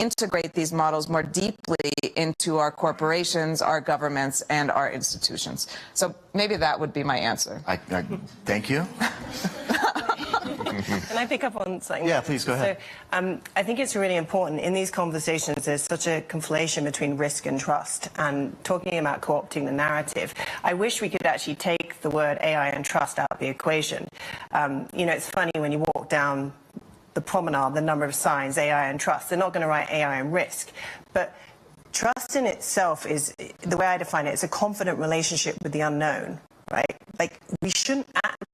integrate these models more deeply into our corporations, our governments, and our institutions. So maybe that would be my answer. Thank you. Can I pick up on something? Yeah, please go ahead. So I think it's really important in these conversations. There's such a conflation between risk and trust, and talking about co-opting the narrative. I wish we could actually take the word AI and trust out of the equation. You know, it's funny when you walk down the promenade, the number of signs, AI and trust. They're not going to write AI and risk. But trust in itself is, the way I define it, it's a confident relationship with the unknown, right? Like, we shouldn't act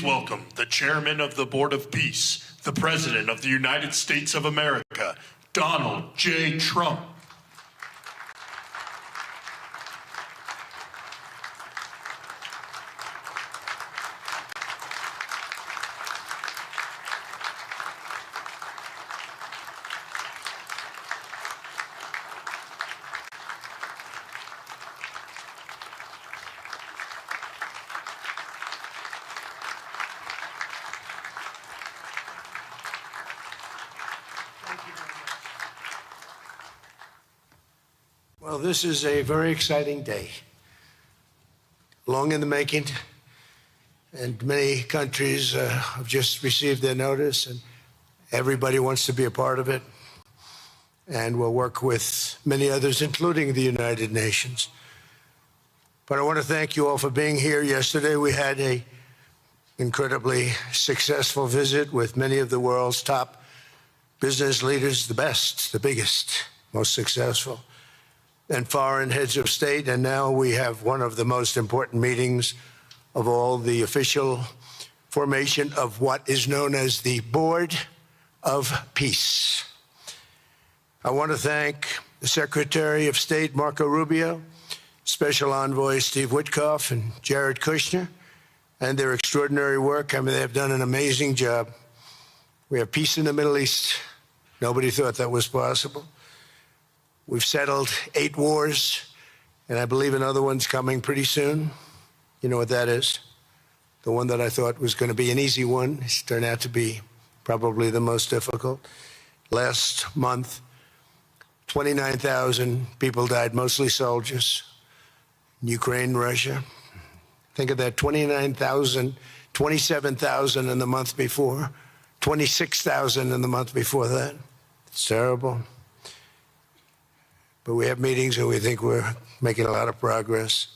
welcome the Chairman of the Board of Peace, the President of the United States of America, Donald J. Trump. Well, this is a very exciting day, long in the making, and many countries have just received their notice, and everybody wants to be a part of it, and we'll work with many others, including the United Nations. But I want to thank you all for being here. Yesterday, we had an incredibly successful visit with many of the world's top business leaders, the best, the biggest, most successful, and foreign heads of state. And now we have one of the most important meetings of all, the official formation of what is known as the Board of Peace. I want to thank the Secretary of State, Marco Rubio, Special Envoy Steve Witkoff, and Jared Kushner, and their extraordinary work. I mean, they have done an amazing job. We have peace in the Middle East. Nobody thought that was possible. We've settled 8 wars, and I believe another one's coming pretty soon. You know what that is? The one that I thought was going to be an easy one has turned out to be probably the most difficult. Last month, 29,000 people died, mostly soldiers, in Ukraine, Russia. Think of that, 29,000, 27,000 in the month before, 26,000 in the month before that. It's terrible. But we have meetings and we think we're making a lot of progress.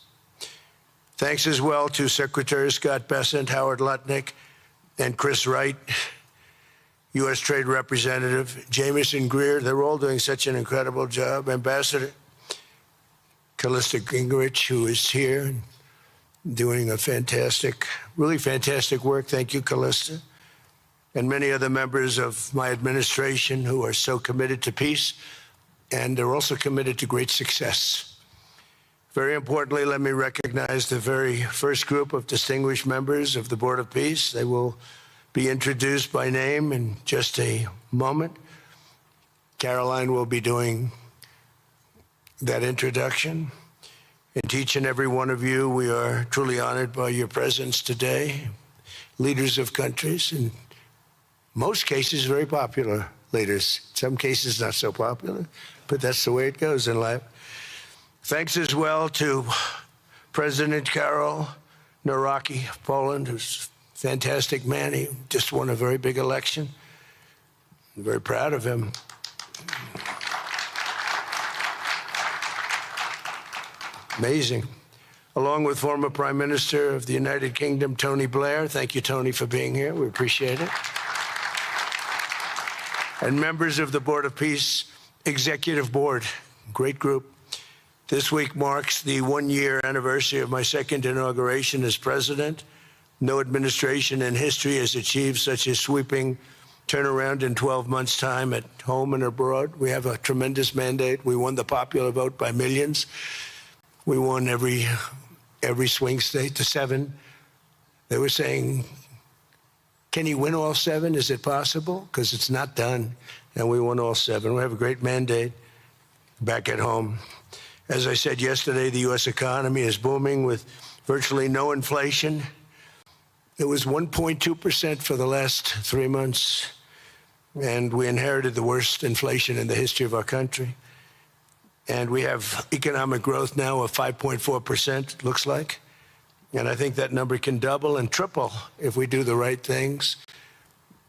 Thanks as well to Secretaries Scott Bessent, Howard Lutnick, and Chris Wright, U.S. Trade Representative, Jamieson Greer. They're all doing such an incredible job. Ambassador Callista Gingrich, who is here, doing a fantastic, really fantastic work. Thank you, Callista. And many other members of my administration who are so committed to peace, and they're also committed to great success. Very importantly, let me recognize the very first group of distinguished members of the Board of Peace. They will be introduced by name in just a moment. Caroline will be doing that introduction. And to each and every one of you, we are truly honored by your presence today. Leaders of countries, in most cases, very popular leaders. In some cases, not so popular, but that's the way it goes in life. Thanks as well to President Karol Nawrocki of Poland, who's a fantastic man. He just won a very big election. I'm very proud of him. Amazing. Along with former Prime Minister of the United Kingdom, Tony Blair. Thank you, Tony, for being here. We appreciate it. And members of the Board of Peace Executive Board, great group. This week marks the 1-year anniversary of my second inauguration as president. No administration in history has achieved such a sweeping turnaround in 12 months' time at home and abroad. We have a tremendous mandate. We won the popular vote by millions. We won every swing state to 7. They were saying, can you win all 7? Is it possible? Because it's not done. And we won all 7. We have a great mandate back at home. As I said yesterday, the U.S. economy is booming with virtually no inflation. It was 1.2% for the last 3 months. And we inherited the worst inflation in the history of our country. And we have economic growth now of 5.4%, it looks like. And I think that number can double and triple if we do the right things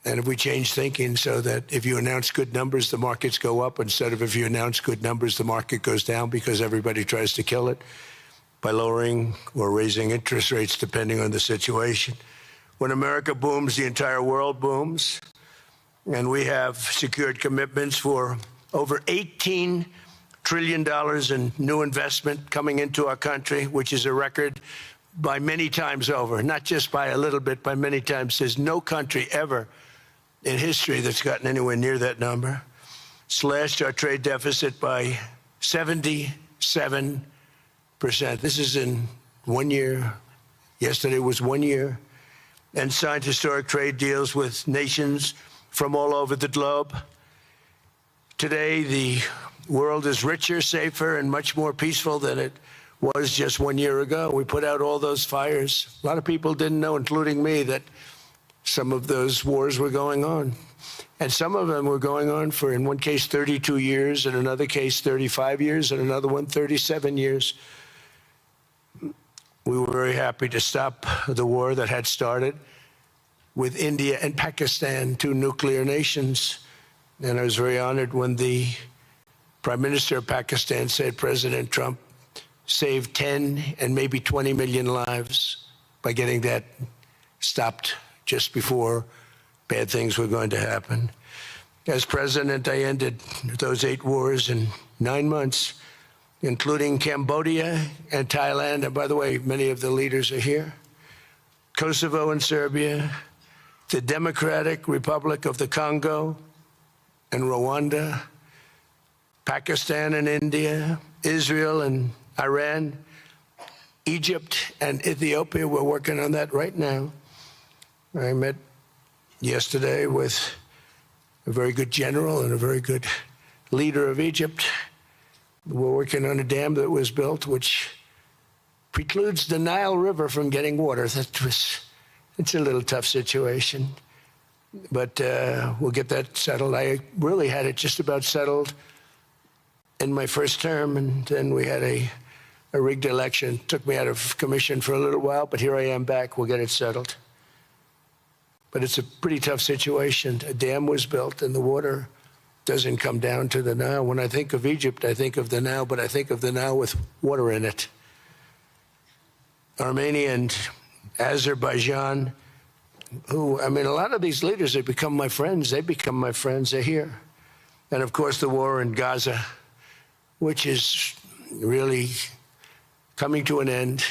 and if we change thinking so that if you announce good numbers, the markets go up, instead of if you announce good numbers, the market goes down because everybody tries to kill it by lowering or raising interest rates depending on the situation. When America booms, the entire world booms. And we have secured commitments for over $18 trillion in new investment coming into our country, which is a record. by many times over, not just by a little bit, by many times. There's no country ever in history that's gotten anywhere near that number. Slashed our trade deficit by 77%. This is in 1 year. Yesterday was 1 year. And signed historic trade deals with nations from all over the globe. Today, the world is richer, safer, and much more peaceful than it was just 1 year ago. We put out all those fires. A lot of people didn't know, including me, that some of those wars were going on. And some of them were going on for, in one case, 32 years, in another case, 35 years, and another one, 37 years. We were very happy to stop the war that had started with India and Pakistan, two nuclear nations. And I was very honored when the Prime Minister of Pakistan said President Trump saved 10 and maybe 20 million lives by getting that stopped just before bad things were going to happen. As president, I ended those 8 wars in 9 months, including Cambodia and Thailand. And by the way, many of the leaders are here. Kosovo and Serbia, the Democratic Republic of the Congo and Rwanda, Pakistan and India, Israel and Iran, Egypt and Ethiopia. We're working on that right now. I met yesterday with a very good general and a very good leader of Egypt. We're working on a dam that was built which precludes the Nile River from getting water. It's a little tough situation, but we'll get that settled. I really had it just about settled in my first term, and then we had a rigged election. Took me out of commission for a little while, but here I am back. We'll get it settled. But it's a pretty tough situation. A dam was built, and the water doesn't come down to the Nile. When I think of Egypt, I think of the Nile, but I think of the Nile with water in it. Armenia and Azerbaijan, who, I mean, a lot of these leaders have become my friends. They become my friends. They're here. And, of course, the war in Gaza, which is really coming to an end.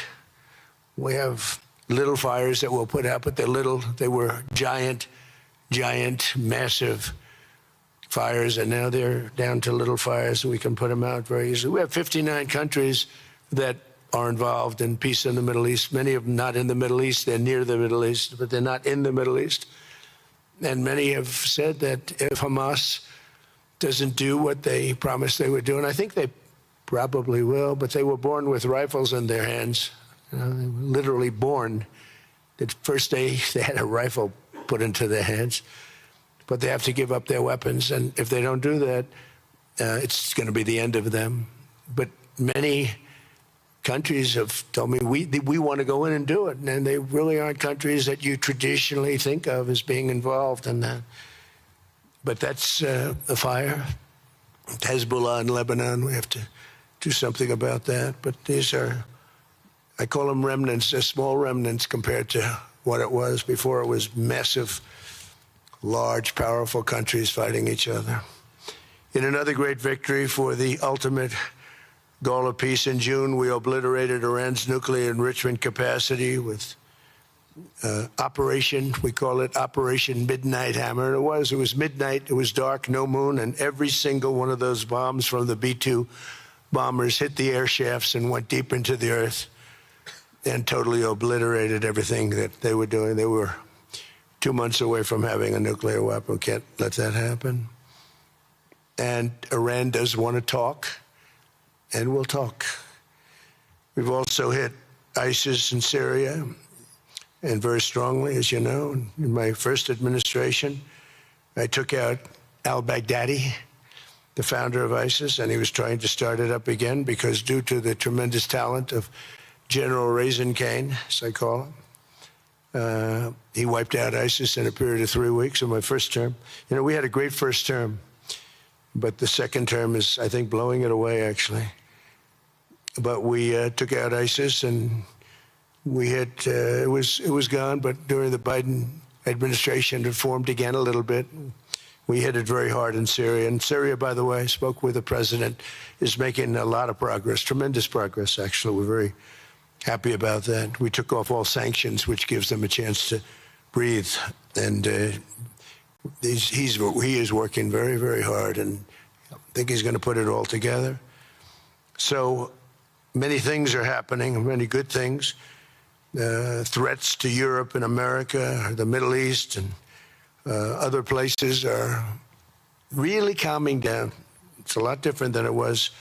We have little fires that we'll put out, but they're little. They were giant, massive fires, and now they're down to little fires, and we can put them out very easily. We have 59 countries that are involved in peace in the Middle East. Many of them not in the Middle East. They're near the Middle East, but they're not in the Middle East. And many have said that if Hamas doesn't do what they promised they would do, and I think they probably will, but they were born with rifles in their hands. They were literally born. The first day they had a rifle put into their hands, but they have to give up their weapons. And if they don't do that, it's going to be the end of them. But many countries have told me we want to go in and do it, and they really aren't countries that you traditionally think of as being involved in that. But that's a fire. Hezbollah in Lebanon, we have to do something about that. But these are, I call them remnants. They're small remnants compared to what it was before. It was massive, large, powerful countries fighting each other. In another great victory for the ultimate goal of peace, in June, we obliterated Iran's nuclear enrichment capacity with Operation, we call it Operation Midnight Hammer. And it was midnight, it was dark, no moon, and every single one of those bombs from the B-2 bombers hit the air shafts and went deep into the earth and totally obliterated everything that they were doing. They were 2 months away from having a nuclear weapon. Can't let that happen. And Iran does want to talk, and we'll talk. We've also hit ISIS in Syria, and very strongly, as you know. In my first administration, I took out al-Baghdadi, the founder of ISIS, and he was trying to start it up again because due to the tremendous talent of General Raisin Kane, as I call him, he wiped out ISIS in a period of 3 weeks in my first term. You know, we had a great first term, but the second term is, I think, blowing it away, actually. But we took out ISIS, and we hit, it was gone, but during the Biden administration, it formed again a little bit. We hit it very hard in Syria. And Syria, by the way, I spoke with the president, is making a lot of progress, tremendous progress, actually. We're very happy about that. We took off all sanctions, which gives them a chance to breathe. And he is working very, very hard, and I think he's going to put it all together. So many things are happening, many good things. Threats to Europe and America, the Middle East, and other places are really calming down. It's a lot different than it was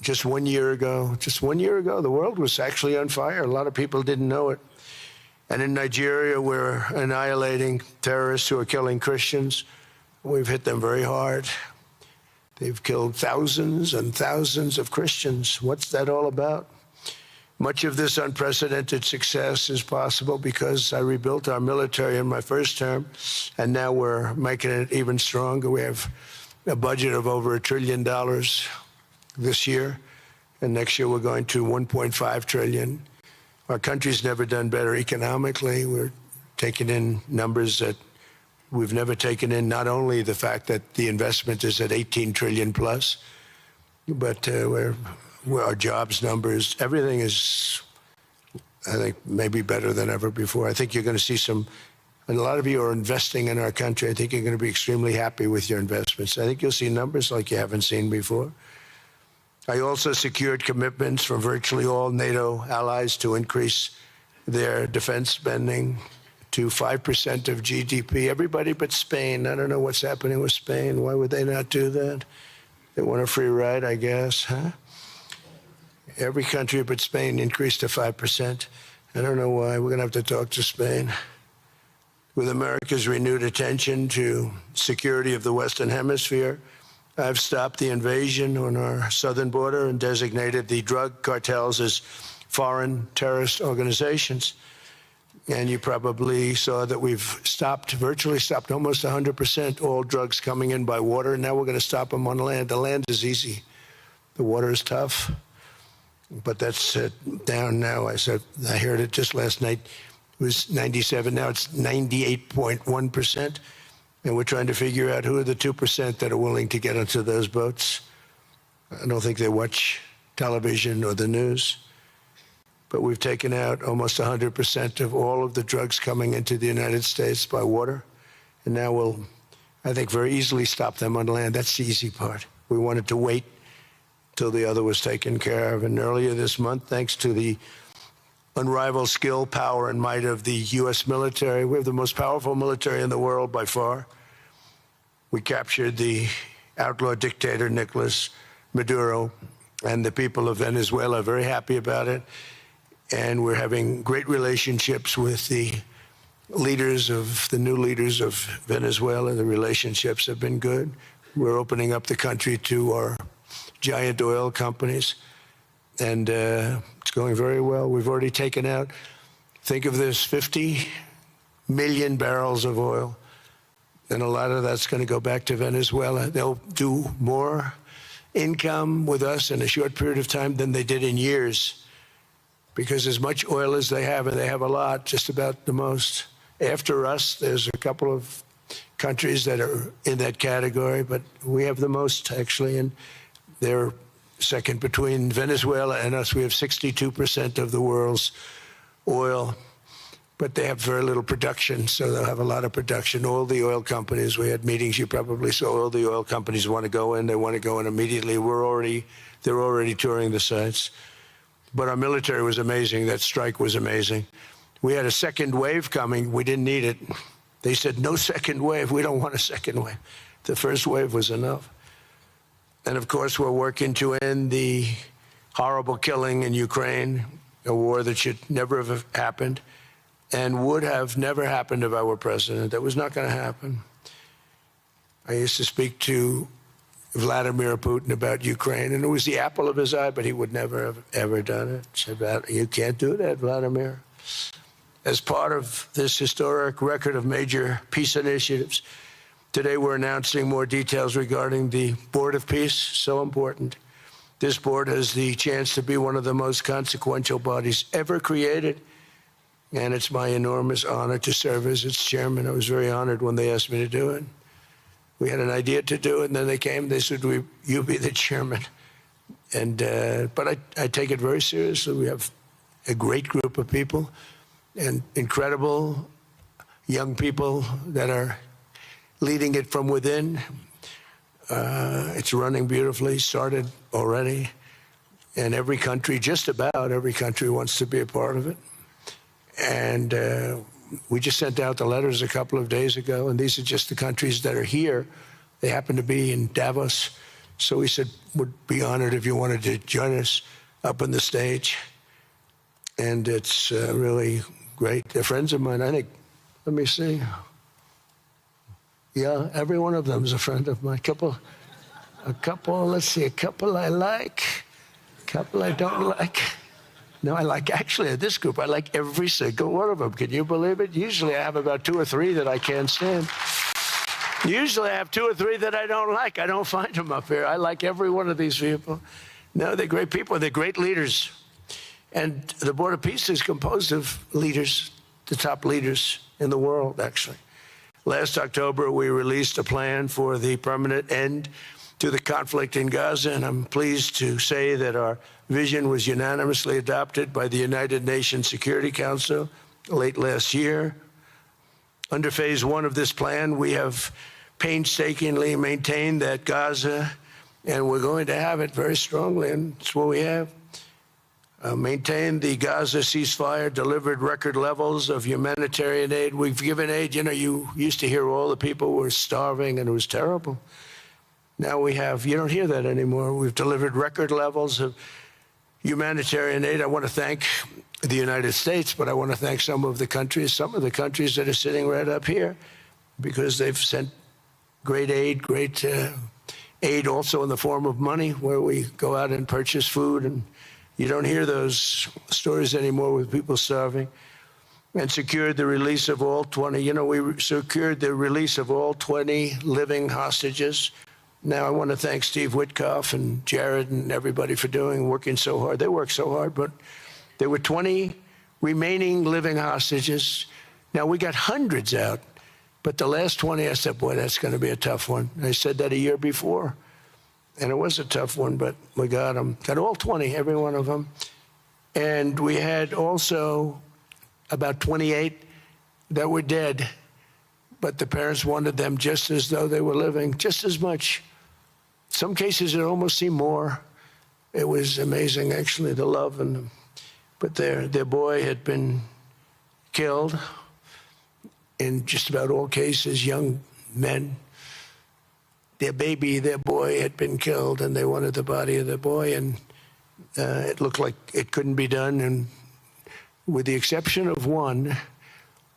just 1 year ago. Just 1 year ago, the world was actually on fire. A lot of people didn't know it. And in Nigeria, we're annihilating terrorists who are killing Christians. We've hit them very hard. They've killed thousands and thousands of Christians. What's that all about? Much of this unprecedented success is possible because I rebuilt our military in my first term, and now we're making it even stronger. We have a budget of over $1 trillion this year, and next year we're going to 1.5 trillion. Our country's never done better economically. We're taking in numbers that we've never taken in, not only the fact that the investment is at 18 trillion plus, but our jobs numbers, everything is, I think, maybe better than ever before. I think you're going to see some, and a lot of you are investing in our country. I think you're going to be extremely happy with your investments. I think you'll see numbers like you haven't seen before. I also secured commitments from virtually all NATO allies to increase their defense spending to 5% of GDP. Everybody but Spain. I don't know what's happening with Spain. Why would they not do that? They want a free ride, I guess, huh? Every country but Spain increased to 5%. I don't know why. We're going to have to talk to Spain. With America's renewed attention to security of the Western Hemisphere, I've stopped the invasion on our southern border and designated the drug cartels as foreign terrorist organizations. And you probably saw that we've virtually stopped almost 100% all drugs coming in by water. And now we're going to stop them on land. The land is easy. The water is tough. But that's down now. I heard it just last night. It was 97. Now it's 98.1%. And we're trying to figure out who are the 2% that are willing to get onto those boats. I don't think they watch television or the news. But we've taken out almost 100% of all of the drugs coming into the United States by water. And now we'll, I think, very easily stop them on land. That's the easy part. We wanted to wait till the other was taken care of. And earlier this month, thanks to the unrivaled skill, power, and might of the U.S. military, we have the most powerful military in the world by far. We captured the outlaw dictator, Nicolas Maduro, and the people of Venezuela are very happy about it. And we're having great relationships with the new leaders of Venezuela. The relationships have been good. We're opening up the country to our giant oil companies, and it's going very well. We've already taken out, think of this, 50 million barrels of oil, and a lot of that's going to go back to Venezuela. They'll do more income with us in a short period of time than they did in years, because as much oil as they have, and they have a lot, just about the most. After us, there's a couple of countries that are in that category, but we have the most, actually, and they're second between Venezuela and us. We have 62% of the world's oil, but they have very little production, so they'll have a lot of production. All the oil companies, we had meetings, you probably saw, all the oil companies want to go in. They want to go in immediately. They're already touring the sites. But our military was amazing. That strike was amazing. We had a second wave coming. We didn't need it. They said, no second wave. We don't want a second wave. The first wave was enough. And of course, we're working to end the horrible killing in Ukraine, a war that should never have happened and would have never happened if I were president. That was not going to happen. I used to speak to Vladimir Putin about Ukraine, and it was the apple of his eye, but he would never have ever done it. Said, you can't do that, Vladimir. As part of this historic record of major peace initiatives, today we're announcing more details regarding the Board of Peace, so important. This board has the chance to be one of the most consequential bodies ever created, and it's my enormous honor to serve as its chairman. I was very honored when they asked me to do it. We had an idea to do it, and then they came, they said, you be the chairman. And but I take it very seriously. We have a great group of people and incredible young people that are leading it from within. It's running beautifully, started already. And every country, just about every country, wants to be a part of it. And we just sent out the letters a couple of days ago, and these are just the countries that are here. They happen to be in Davos. So we said, would be honored if you wanted to join us up on the stage. And it's really great. They're friends of mine. I think, let me see. Yeah, every one of them is a friend of mine. A couple, let's see, a couple I like, a couple I don't like. No, I like, actually, this group, I like every single one of them. Can you believe it? Usually I have about 2 or 3 that I can't stand. Usually I have 2 or 3 that I don't like. I don't find them up here. I like every one of these people. No, they're great people. They're great leaders. And the Board of Peace is composed of leaders, the top leaders in the world, actually. Last October, we released a plan for the permanent end to the conflict in Gaza, and I'm pleased to say that our vision was unanimously adopted by the United Nations Security Council late last year. Under phase 1 of this plan, we have painstakingly maintained that Gaza, and we're going to have it very strongly, and it's what we have, maintained the Gaza ceasefire, delivered record levels of humanitarian aid. We've given aid, you know, you used to hear all the people were starving and it was terrible. Now we have, you don't hear that anymore. We've delivered record levels of humanitarian aid. I want to thank the United States, but I want to thank some of the countries that are sitting right up here, because they've sent great aid, aid also in the form of money, where we go out and purchase food, and you don't hear those stories anymore with people starving. And secured the release of all 20, you know, we secured the release of all 20 living hostages. Now, I want to thank Steve Witkoff and Jared and everybody for working so hard. They worked so hard, but there were 20 remaining living hostages. Now, we got hundreds out, but the last 20, I said, boy, that's going to be a tough one. And I said that a year before, and it was a tough one, but we got them. Got all 20, every one of them. And we had also about 28 that were dead, but the parents wanted them just as though they were living, just as much. Some cases, it almost seemed more. It was amazing, actually, the love. But their boy had been killed in just about all cases, young men. Their boy had been killed, and they wanted the body of the boy, and it looked like it couldn't be done. And with the exception of one,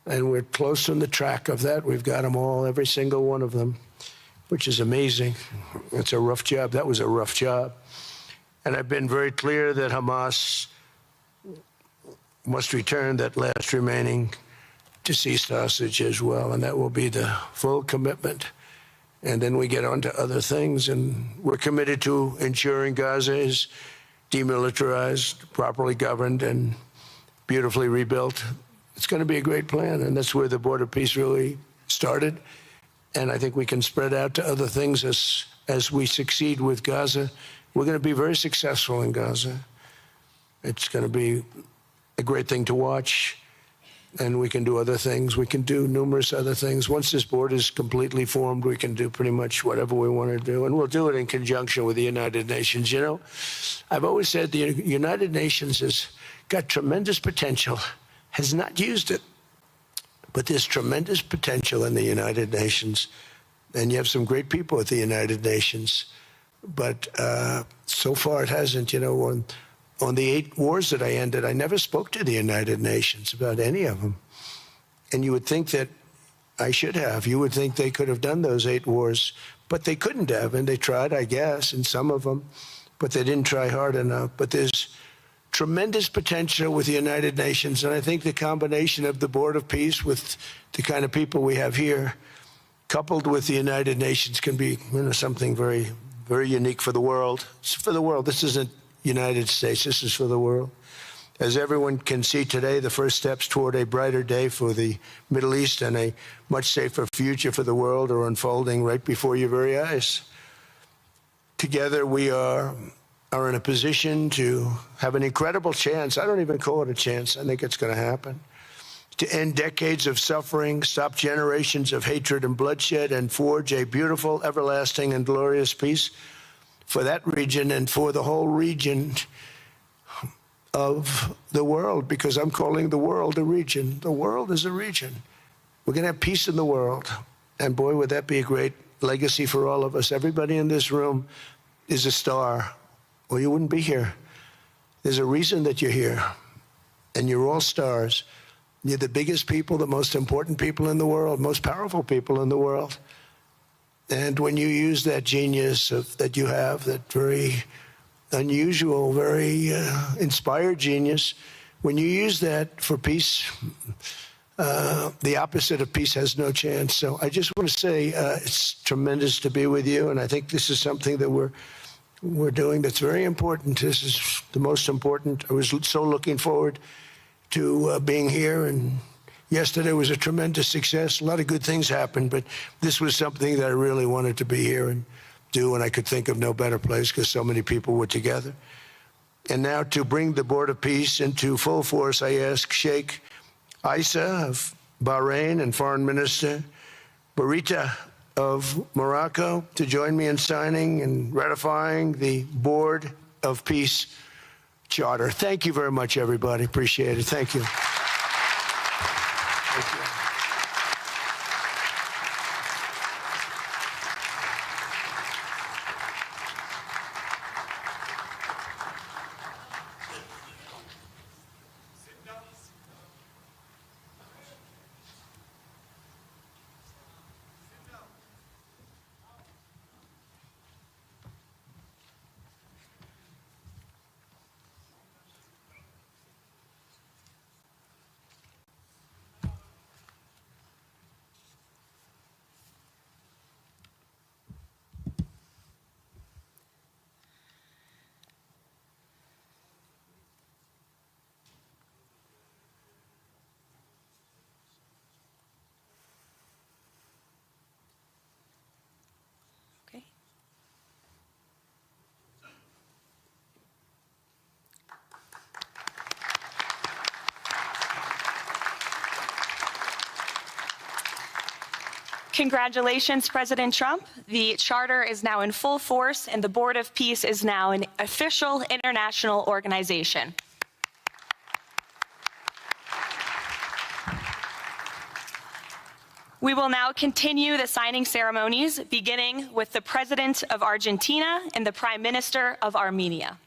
and we're close on the track of that, we've got them all, every single one of them, which is amazing. It's a rough job. That was a rough job. And I've been very clear that Hamas must return that last remaining deceased hostage as well, and that will be the full commitment. And then we get on to other things, and we're committed to ensuring Gaza is demilitarized, properly governed, and beautifully rebuilt. It's going to be a great plan, and that's where the Board of Peace really started. And I think we can spread out to other things as we succeed with Gaza. We're going to be very successful in Gaza. It's going to be a great thing to watch, and we can do other things. We can do numerous other things. Once this board is completely formed, we can do pretty much whatever we want to do, and we'll do it in conjunction with the United Nations. You know, I've always said the United Nations has got tremendous potential, has not used it, but there's tremendous potential in the United Nations, and you have some great people at the United Nations, but so far it hasn't. You know, on the 8 wars that I ended, I never spoke to the United Nations about any of them. And you would think that I should have. You would think they could have done those 8 wars, but they couldn't have. And they tried, I guess, in some of them, but they didn't try hard enough. But there's tremendous potential with the United Nations. And I think the combination of the Board of Peace with the kind of people we have here, coupled with the United Nations, can be, you know, something very, very unique for the world. It's for the world. This isn't United States. This is for the world. As everyone can see today, the first steps toward a brighter day for the Middle East and a much safer future for the world are unfolding right before your very eyes. Together, we are are in a position to have an incredible chance. I don't even call it a chance. I think it's going to happen. To end decades of suffering, stop generations of hatred and bloodshed, and forge a beautiful, everlasting, and glorious peace for that region and for the whole region of the world, because I'm calling the world a region. The world is a region. We're going to have peace in the world. And boy, would that be a great legacy for all of us. Everybody in this room is a star, or you wouldn't be here. There's a reason that you're here, and you're all stars. You're the biggest people, the most important people in the world, most powerful people in the world. And when you use that genius that you have, that very unusual, very inspired genius, when you use that for peace, the opposite of peace has no chance. So I just want to say it's tremendous to be with you, and I think this is something that we're doing that's very important. This is the most important. I was so looking forward to being here, and yesterday was a tremendous success. A lot of good things happened, but this was something that I really wanted to be here and do, and I could think of no better place because so many people were together. And now to bring the Board of Peace into full force, I ask Sheikh Isa of Bahrain and Foreign Minister Barita of Morocco to join me in signing and ratifying the Board of Peace Charter. Thank you very much, everybody. Appreciate it. Thank you. Thank you. Congratulations, President Trump. The charter is now in full force, and the Board of Peace is now an official international organization. We will now continue the signing ceremonies, beginning with the President of Argentina and the Prime Minister of Armenia.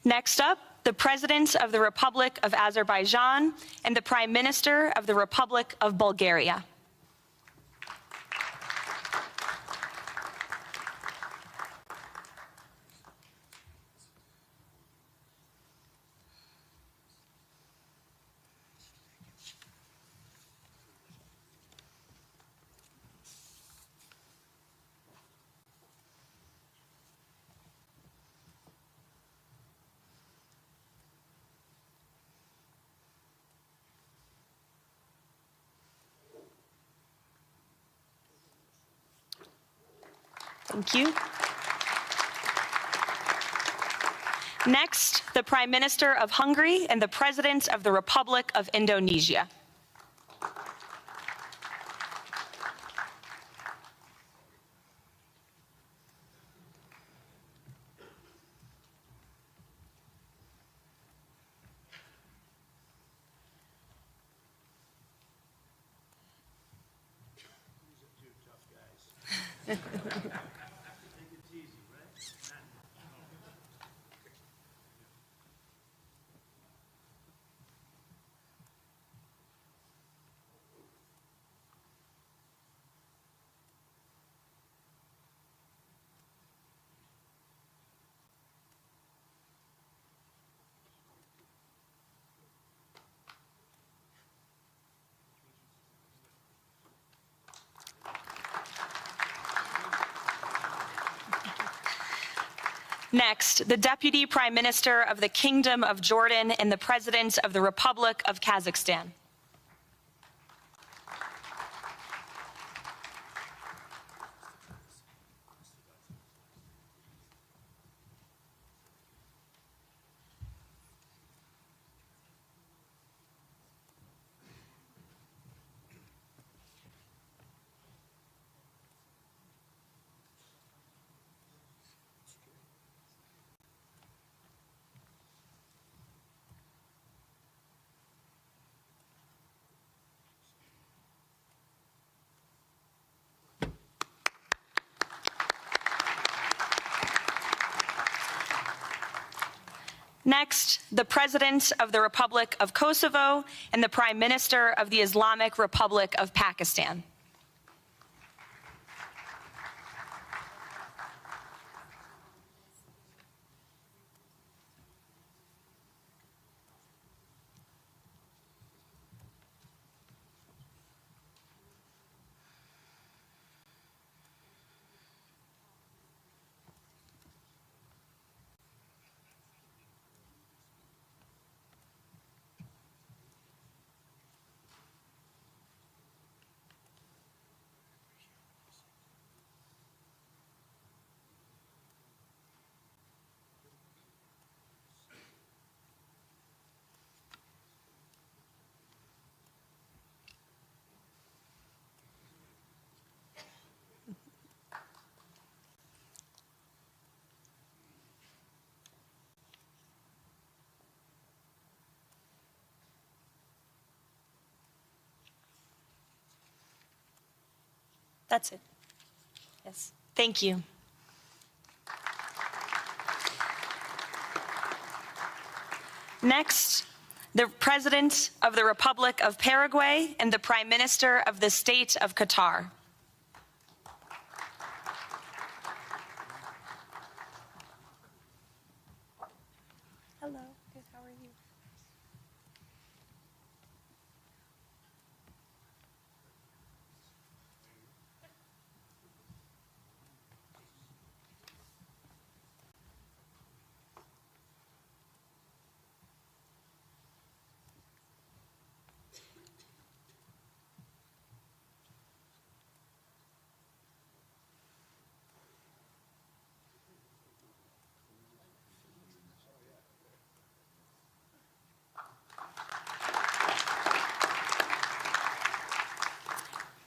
Next up, the President of the Republic of Azerbaijan and the Prime Minister of the Republic of Bulgaria. Thank you. Next, the Prime Minister of Hungary and the President of the Republic of Indonesia. Next, the Deputy Prime Minister of the Kingdom of Jordan and the President of the Republic of Kazakhstan. Next, the President of the Republic of Kosovo and the Prime Minister of the Islamic Republic of Pakistan. That's it. Yes. Thank you. Next, the President of the Republic of Paraguay and the Prime Minister of the State of Qatar. Hello, good, how are you?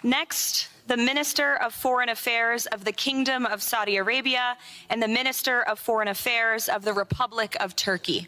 Next, the Minister of Foreign Affairs of the Kingdom of Saudi Arabia and the Minister of Foreign Affairs of the Republic of Turkey.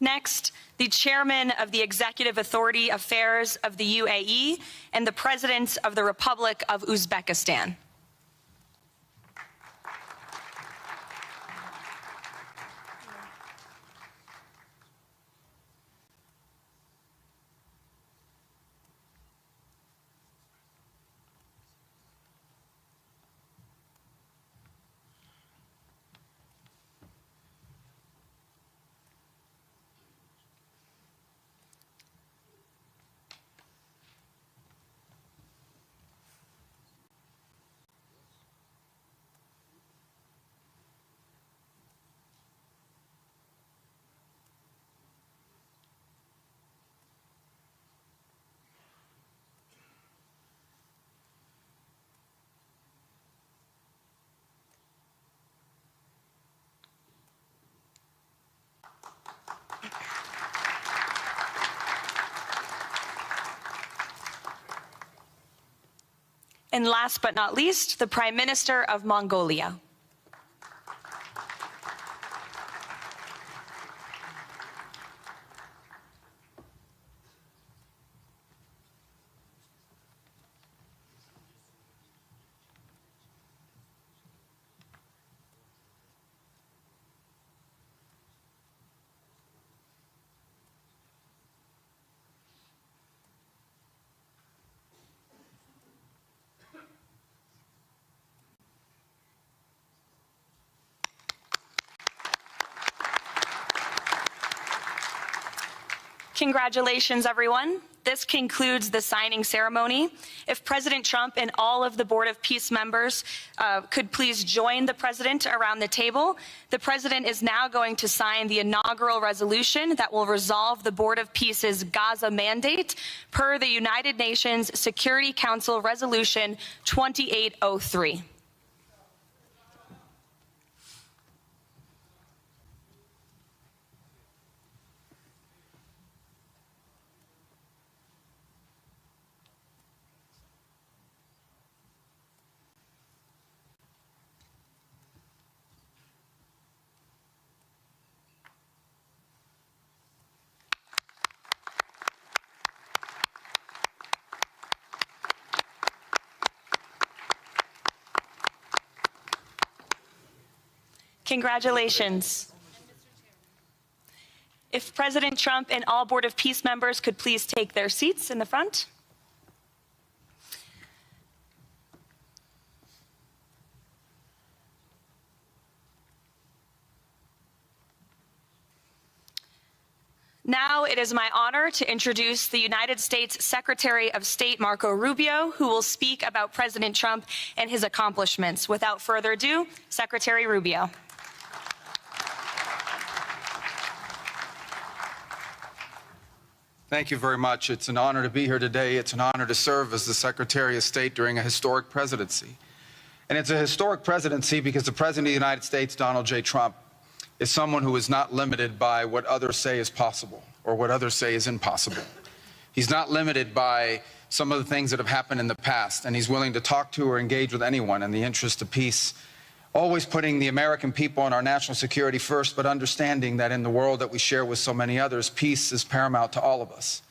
Next, the Chairman of the Executive Authority Affairs of the UAE and the President of the Republic of Uzbekistan. And last but not least, the Prime Minister of Mongolia. Congratulations, everyone. This concludes the signing ceremony. If President Trump and all of the Board of Peace members could please join the President around the table. The President is now going to sign the inaugural resolution that will resolve the Board of Peace's Gaza mandate per the United Nations Security Council Resolution 2803. Congratulations. If President Trump and all Board of Peace members could please take their seats in the front. Now it is my honor to introduce the United States Secretary of State Marco Rubio, who will speak about President Trump and his accomplishments. Without further ado, Secretary Rubio. Thank you very much. It's an honor to be here today. It's an honor to serve as the Secretary of State during a historic presidency. And it's a historic presidency because the President of the United States, Donald J. Trump, is someone who is not limited by what others say is possible or what others say is impossible. He's not limited by some of the things that have happened in the past, and he's willing to talk to or engage with anyone in the interest of peace, always putting the American people and our national security first, but understanding that in the world that we share with so many others, peace is paramount to all of us.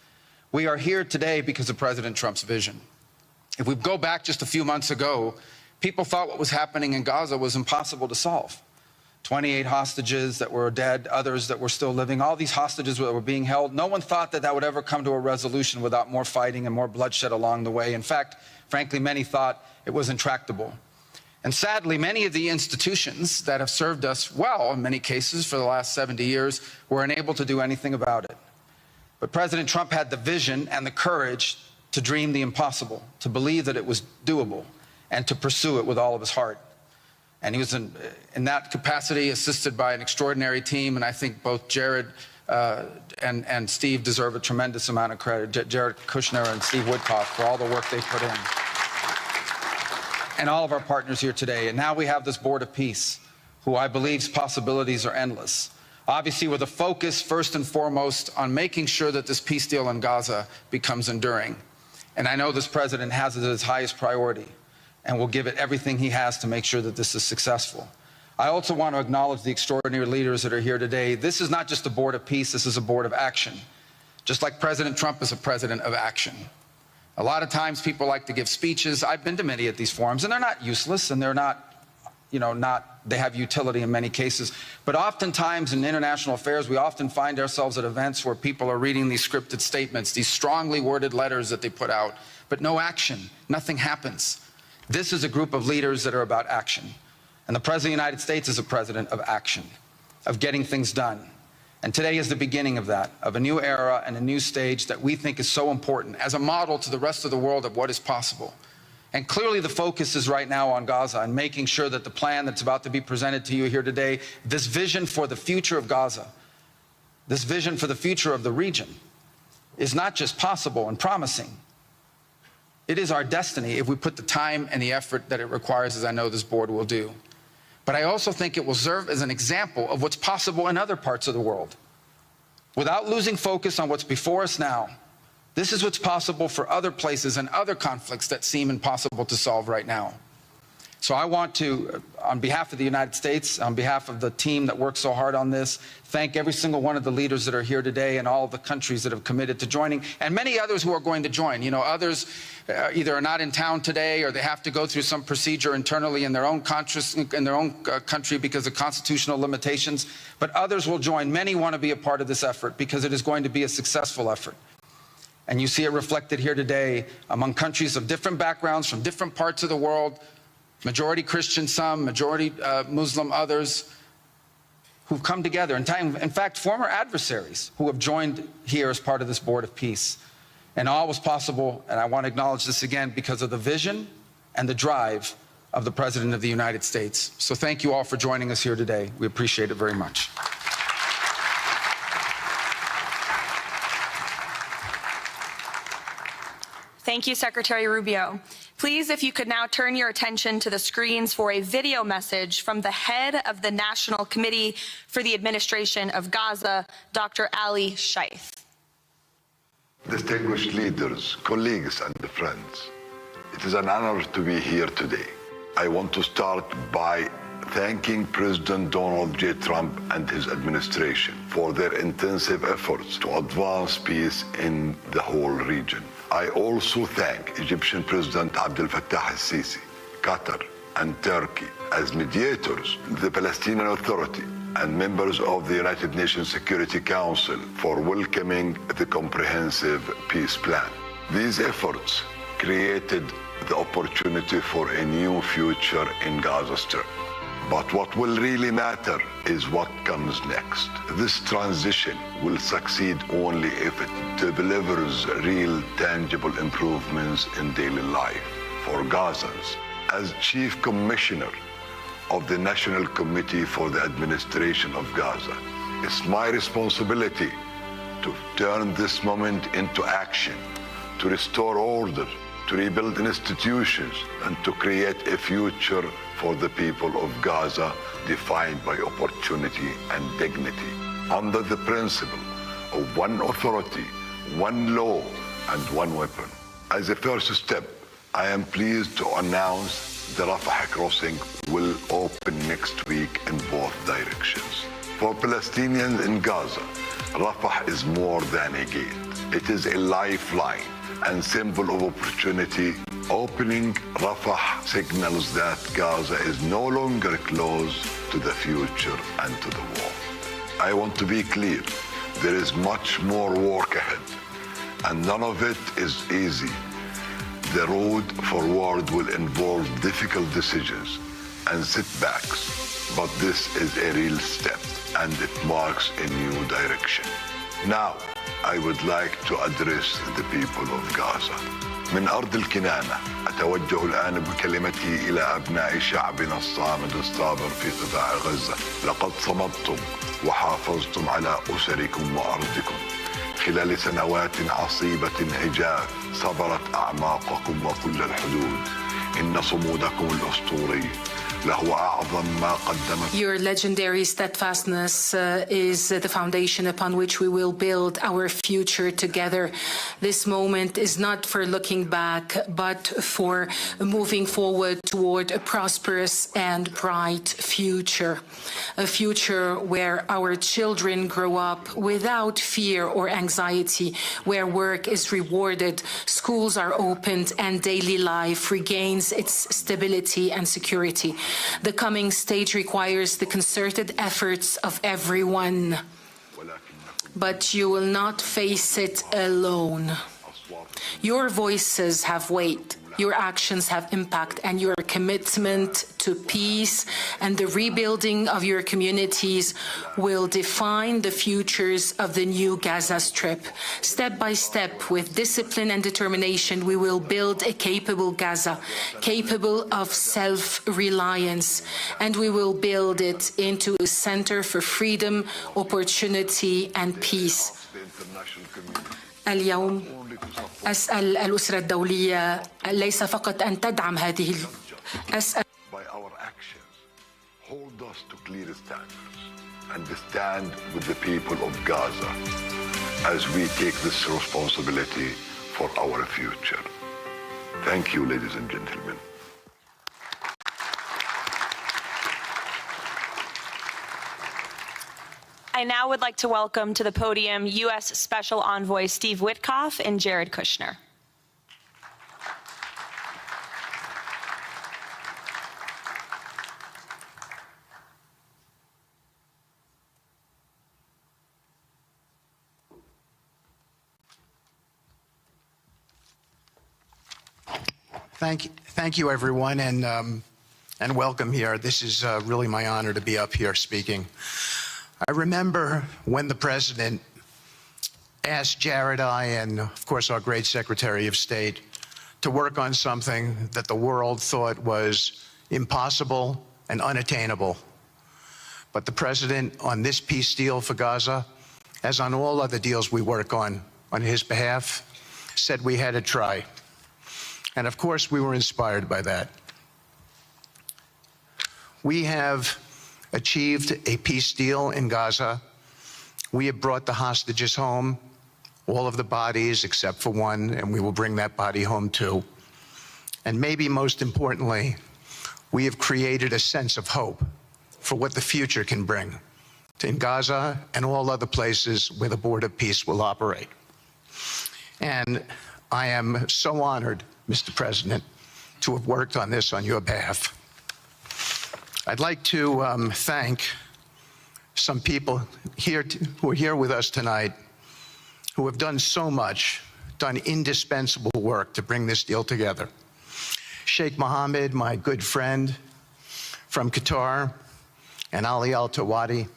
We are here today because of President Trump's vision. If we go back just a few months ago, people thought what was happening in Gaza was impossible to solve. 28 hostages that were dead, others that were still living, all these hostages that were being held. No one thought that that would ever come to a resolution without more fighting and more bloodshed along the way. In fact, frankly, many thought it was intractable. And sadly, many of the institutions that have served us well, in many cases, for the last 70 years, were unable to do anything about it. But President Trump had the vision and the courage to dream the impossible, to believe that it was doable, and to pursue it with all of his heart. And he was in that capacity assisted by an extraordinary team, and I think both Jared and Steve deserve a tremendous amount of credit, Jared Kushner and Steve Woodcock, for all the work they put in. And all of our partners here today. And now we have this Board of Peace, who I believe's possibilities are endless. Obviously, with a focus first and foremost on making sure that this peace deal in Gaza becomes enduring. And I know this president has it as his highest priority and will give it everything he has to make sure that this is successful. I also want to acknowledge the extraordinary leaders that are here today. This is not just a Board of Peace, this is a Board of Action. Just like President Trump is a president of action. A lot of times people like to give speeches. I've been to many of these forums, and they're not useless, and they're not, they have utility in many cases. But oftentimes in international affairs, we often find ourselves at events where people are reading these scripted statements, these strongly worded letters that they put out, but no action, nothing happens. This is a group of leaders that are about action. And the President of the United States is a president of action, of getting things done. And today is the beginning of that, of a new era and a new stage that we think is so important as a model to the rest of the world of what is possible. And clearly the focus is right now on Gaza and making sure that the plan that's about to be presented to you here today, this vision for the future of Gaza, this vision for the future of the region, is not just possible and promising. It is our destiny if we put the time and the effort that it requires, as I know this board will do. But I also think it will serve as an example of what's possible in other parts of the world. Without losing focus on what's before us now, this is what's possible for other places and other conflicts that seem impossible to solve right now. So I want to, on behalf of the United States, on behalf of the team that worked so hard on this, thank every single one of the leaders that are here today and all of the countries that have committed to joining, and many others who are going to join. You know, others either are not in town today or they have to go through some procedure internally in their own country because of constitutional limitations, but others will join. Many want to be a part of this effort because it is going to be a successful effort. And you see it reflected here today among countries of different backgrounds from different parts of the world, majority Christian some, majority Muslim others, who've come together, in fact, former adversaries who have joined here as part of this Board of Peace. And all was possible, and I want to acknowledge this again, because of the vision and the drive of the President of the United States. So thank you all for joining us here today. We appreciate it very much. Thank you, Secretary Rubio. Please, if you could now turn your attention to the screens for a video message from the head of the National Committee for the Administration of Gaza, Dr. Ali Shaith. Distinguished leaders, colleagues, and friends, it is an honor to be here today. I want to start by thanking President Donald J. Trump and his administration for their intensive efforts to advance peace in the whole region. I also thank Egyptian President Abdel Fattah al-Sisi, Qatar, and Turkey as mediators, the Palestinian Authority, and members of the United Nations Security Council for welcoming the comprehensive peace plan. These efforts created the opportunity for a new future in Gaza Strip. But what will really matter is what comes next. This transition will succeed only if it delivers real, tangible improvements in daily life for Gazans. As Chief Commissioner of the National Committee for the Administration of Gaza, it's my responsibility to turn this moment into action, to restore order, to rebuild institutions, and to create a future for the people of Gaza defined by opportunity and dignity, under the principle of one authority, one law, and one weapon. As a first step, I am pleased to announce the Rafah crossing will open next week in both directions. For Palestinians in Gaza, Rafah is more than a gate. It is a lifeline and symbol of opportunity. Opening Rafah signals that Gaza is no longer closed to the future and to the war. I want to be clear, there is much more work ahead, and none of it is easy. The road forward will involve difficult decisions and setbacks, but this is a real step, and it marks a new direction. Now, I would like to address the people of Gaza. من أرض الكنانة أتوجه الآن بكلمتي إلى أبناء شعبنا الصامد الصابر في قطاع غزة. لقد صمدتم وحافظتم على أسركم وأرضكم خلال سنوات عصيبة هجاف صبرت أعماقكم وكل الحدود. إن صمودكم الأسطوري له أعظم ما قدمت. Your legendary steadfastness is the foundation upon which we will build our future together. This moment is not for looking back, but for moving forward toward a prosperous and bright future. A future where our children grow up without fear or anxiety, where work is rewarded, schools are opened, and daily life regains its stability and security. The coming stage requires the concerted efforts of everyone, but you will not face it alone. Your voices have weight, your actions have impact, and your commitment to peace and the rebuilding of your communities will define the futures of the new Gaza Strip. Step by step, with discipline and determination, we will build a capable Gaza, capable of self-reliance, and we will build it into a center for freedom, opportunity, and peace. اليوم أسأل الأسرة الدولية ليس فقط أن تدعم هذه أسأل By our actions, hold us to clear standards and stand with the people of Gaza as we take this responsibility for our future. Thank you, ladies and gentlemen. I now would like to welcome to the podium U.S. Special Envoy Steve Witkoff and Jared Kushner. Thank you, everyone, and welcome here. This is really my honor to be up here speaking. I remember when the president asked Jared, I, and of course our great Secretary of State, to work on something that the world thought was impossible and unattainable. But the president, on this peace deal for Gaza, as on all other deals we work on his behalf, said we had to try. And of course, we were inspired by that. We have achieved a peace deal in Gaza. We have brought the hostages home, all of the bodies except for one, and we will bring that body home too. And maybe most importantly, we have created a sense of hope for what the future can bring in Gaza and all other places where the Board of Peace will operate. And I am so honored, Mr. President, to have worked on this on your behalf. I'd like to thank some people here who are here with us tonight who have done so much, done indispensable work to bring this deal together. Sheikh Mohammed, my good friend from Qatar, and Ali Al-Tawadi,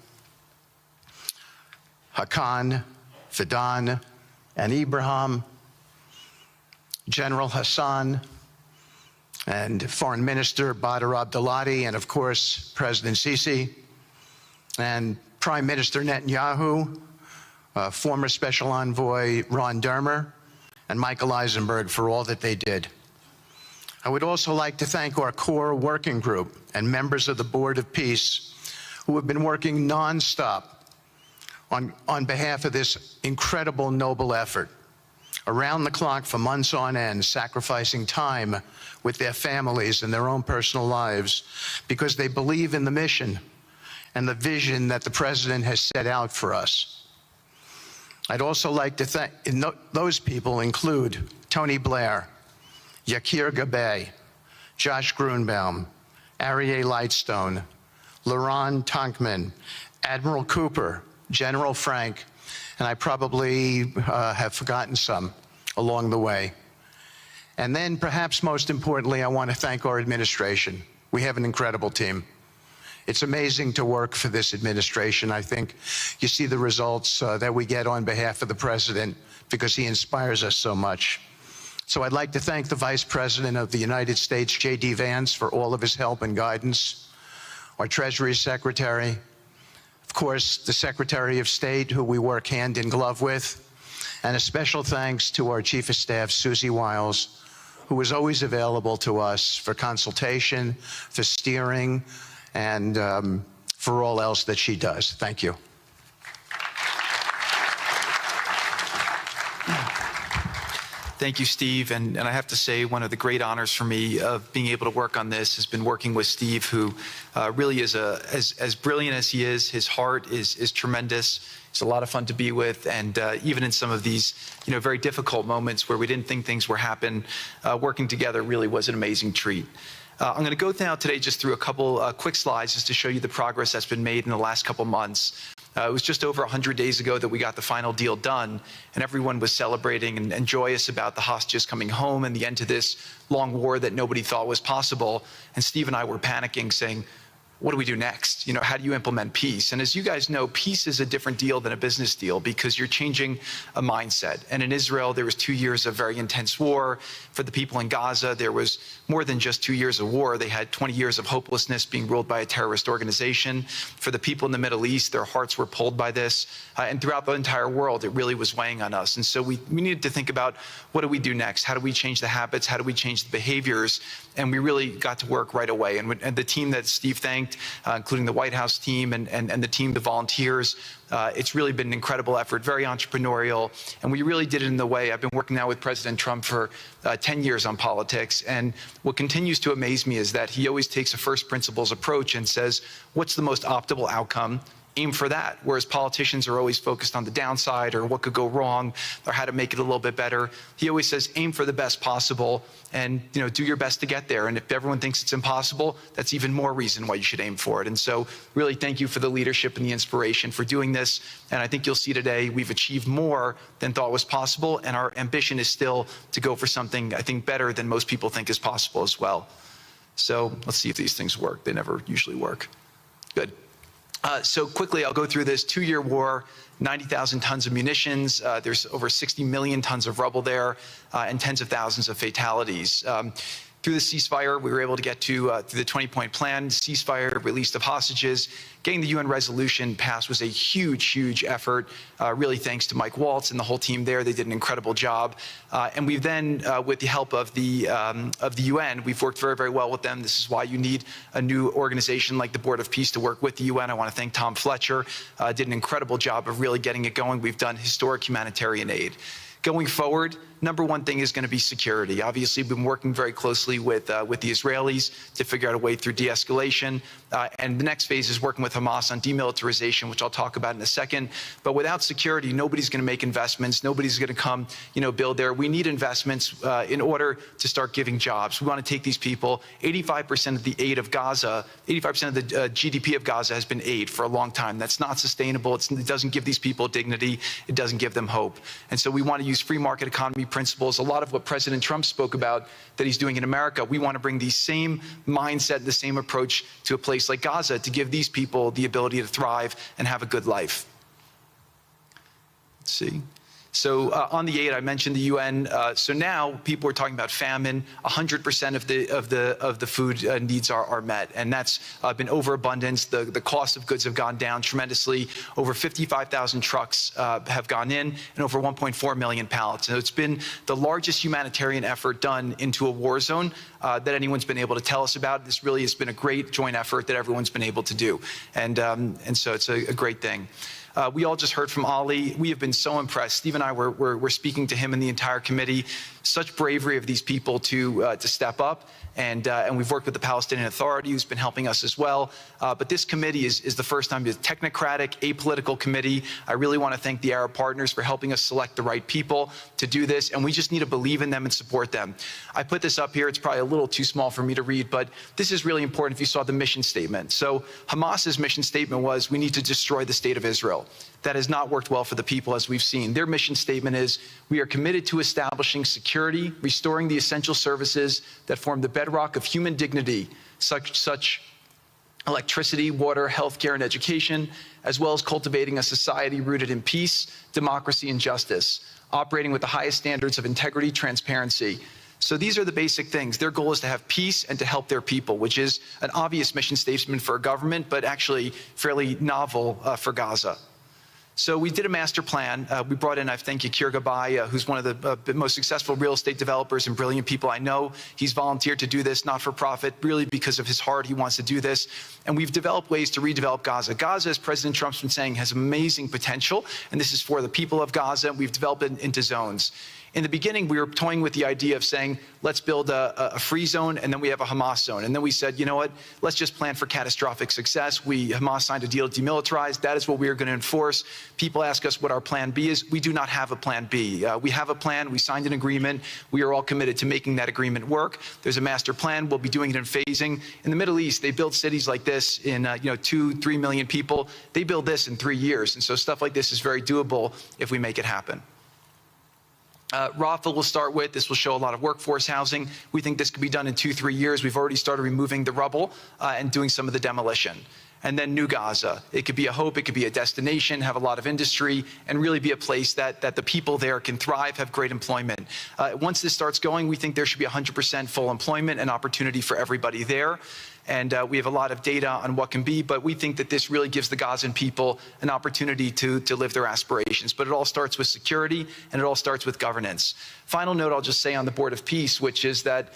Hakan, Fidan, and Ibrahim, General Hassan, and Foreign Minister Badr Abdulati, and of course, President Sisi, and Prime Minister Netanyahu, former Special Envoy Ron Dermer, and Michael Eisenberg for all that they did. I would also like to thank our core working group and members of the Board of Peace who have been working nonstop on behalf of this incredible, noble effort, around the clock for months on end, sacrificing time with their families and their own personal lives because they believe in the mission and the vision that the President has set out for us. I'd also like to thank, those people include Tony Blair, Yakir Gabay, Josh Grunbaum, Aryeh Lightstone, Laron Tonkman, Admiral Cooper, General Frank, and I probably have forgotten some along the way. And then perhaps most importantly, I want to thank our administration. We have an incredible team. It's amazing to work for this administration. I think you see the results that we get on behalf of the President because he inspires us so much. So I'd like to thank the Vice President of the United States, J.D. Vance, for all of his help and guidance, our Treasury Secretary, of course, the Secretary of State, who we work hand in glove with, and a special thanks to our Chief of Staff, Susie Wiles, who is always available to us for consultation, for steering, and for all else that she does. Thank you. Thank you, Steve. And I have to say, one of the great honors for me of being able to work on this has been working with Steve, who really is as brilliant as he is. His heart is tremendous. He's a lot of fun to be with. And even in some of these, very difficult moments where we didn't think things were happening, working together really was an amazing treat. I'm going to go now today just through a couple quick slides just to show you the progress that's been made in the last couple months. It was just over 100 days ago that we got the final deal done, and everyone was celebrating and joyous about the hostages coming home and the end to this long war that nobody thought was possible. And Steve and I were panicking, saying, what do we do next? How do you implement peace? And as you guys know, peace is a different deal than a business deal because you're changing a mindset. And in Israel, there was 2 years of very intense war. For the people in Gaza, there was more than just 2 years of war. They had 20 years of hopelessness being ruled by a terrorist organization. For the people in the Middle East, their hearts were pulled by this. And throughout the entire world, it really was weighing on us. And so we needed to think about, what do we do next? How do we change the habits? How do we change the behaviors? And we really got to work right away. And the team that Steve thanked, including the White House team and the team, the volunteers, it's really been an incredible effort, very entrepreneurial. And we really did it in the way. I've been working now with President Trump for 10 years on politics. And what continues to amaze me is that he always takes a first principles approach and says, what's the most optimal outcome? Aim for that. Whereas politicians are always focused on the downside or what could go wrong or how to make it a little bit better. He always says, aim for the best possible and do your best to get there. And if everyone thinks it's impossible, that's even more reason why you should aim for it. And so really thank you for the leadership and the inspiration for doing this. And I think you'll see today we've achieved more than thought was possible. And our ambition is still to go for something, I think, better than most people think is possible as well. So let's see if these things work. They never usually work. Good. So quickly, I'll go through this 2-year war, 90,000 tons of munitions. There's over 60 million tons of rubble there, and tens of thousands of fatalities. Through the ceasefire, we were able to get to through the 20-point plan, ceasefire, release of hostages. Getting the UN resolution passed was a huge, huge effort, really thanks to Mike Waltz and the whole team there. They did an incredible job. And we've then, with the help of the UN, we've worked very, very well with them. This is why you need a new organization like the Board of Peace to work with the UN. I want to thank Tom Fletcher, did an incredible job of really getting it going. We've done historic humanitarian aid. Going forward, number one thing is going to be security. Obviously, we've been working very closely with the Israelis to figure out a way through de-escalation. And the next phase is working with Hamas on demilitarization, which I'll talk about in a second. But without security, nobody's going to make investments. Nobody's going to come, build there. We need investments in order to start giving jobs. We want to take these people. 85% of the aid of Gaza, 85% of the GDP of Gaza has been aid for a long time. That's not sustainable. It doesn't give these people dignity. It doesn't give them hope. And so we want to use free market economy principles. A lot of what President Trump spoke about that he's doing in America, we want to bring the same mindset, the same approach to a place like Gaza to give these people the ability to thrive and have a good life. Let's see. So on the aid, I mentioned the UN. So now people are talking about famine. 100% of the food needs are met, and that's been overabundance. The cost of goods have gone down tremendously. Over 55,000 trucks have gone in, and over 1.4 million pallets. And it's been the largest humanitarian effort done into a war zone that anyone's been able to tell us about. This really has been a great joint effort that everyone's been able to do, and so it's a great thing. We all just heard from Ali. We have been so impressed. Steve and I were speaking to him and the entire committee. Such bravery of these people to step up. And we've worked with the Palestinian Authority, who's been helping us as well. But this committee is the first time it's a technocratic, apolitical committee. I really want to thank the Arab partners for helping us select the right people to do this. And we just need to believe in them and support them. I put this up here. It's probably a little too small for me to read, but this is really important if you saw the mission statement. So Hamas's mission statement was, we need to destroy the state of Israel. That has not worked well for the people, as we've seen. Their mission statement is, we are committed to establishing security, restoring the essential services that form the bedrock of human dignity, such electricity, water, healthcare, and education, as well as cultivating a society rooted in peace, democracy, and justice, operating with the highest standards of integrity, transparency. So these are the basic things. Their goal is to have peace and to help their people, which is an obvious mission statement for a government, but actually fairly novel for Gaza. So we did a master plan. We brought in, I thank you, Keir Gabay, who's one of the most successful real estate developers and brilliant people I know. He's volunteered to do this, not for profit, really because of his heart. He wants to do this. And we've developed ways to redevelop Gaza. Gaza, as President Trump's been saying, has amazing potential. And this is for the people of Gaza. We've developed it into zones. In the beginning, we were toying with the idea of saying, let's build a free zone, and then we have a Hamas zone. And then we said, you know what, let's just plan for catastrophic success. Hamas signed a deal to demilitarize. That is what we are going to enforce. People ask us what our plan B is. We do not have a plan B. We have a plan. We signed an agreement. We are all committed to making that agreement work. There's a master plan. We'll be doing it in phasing. In the Middle East, they build cities like this in 2-3 million people. They build this in 3 years. And so stuff like this is very doable if we make it happen. Rafah will start with. This will show a lot of workforce housing. We think this could be done in 2-3 years. We've already started removing the rubble and doing some of the demolition. And then New Gaza. It could be a hope, it could be a destination, have a lot of industry, and really be a place that the people there can thrive, have great employment. Once this starts going, we think there should be 100% full employment and opportunity for everybody there. And we have a lot of data on what can be, but we think that this really gives the Gazan people an opportunity to live their aspirations. But it all starts with security, and it all starts with governance. Final note I'll just say on the Board of Peace, which is that